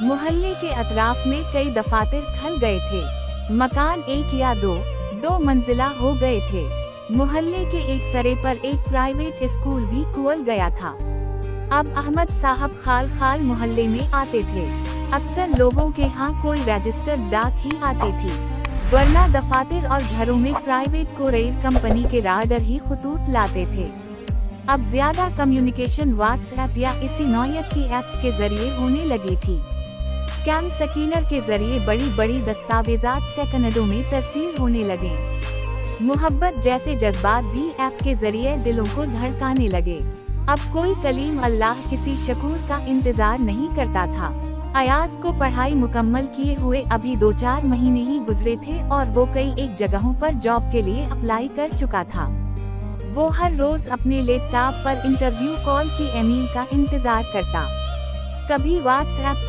मोहल्ले के अतराफ में कई दफातर खल गए थे। मकान एक या दो मंजिला हो गए थे। मोहल्ले के एक सरे पर एक प्राइवेट स्कूल भी खुल गया था। अब अहमद साहब खाल खाल मोहल्ले में आते थे। अक्सर लोगों के यहाँ कोई रजिस्टर्ड डाक ही आती थी, वरना दफातर और घरों में प्राइवेट कोरियर कंपनी के राडर ही खतूत लाते थे। अब ज्यादा कम्युनिकेशन व्हाट्सएप या इसी नौयत की एप्स के जरिए होने लगी थी। कैम स्कैनर के जरिए बड़ी बड़ी दस्तावेजात सेकंडों में तरसील होने लगे। मोहब्बत जैसे जज्बात भी ऐप के जरिए दिलों को धड़काने लगे। अब कोई कलीम अल्लाह किसी शकूर का इंतजार नहीं करता था। अयाज को पढ़ाई मुकम्मल किए हुए अभी 2-4 महीने ही गुजरे थे और वो कई एक जगहों पर जॉब के लिए अप्लाई कर चुका था। वो हर रोज अपने लैपटॉप पर इंटरव्यू कॉल की ईमेल का इंतजार करता। कभी व्हाट्सएप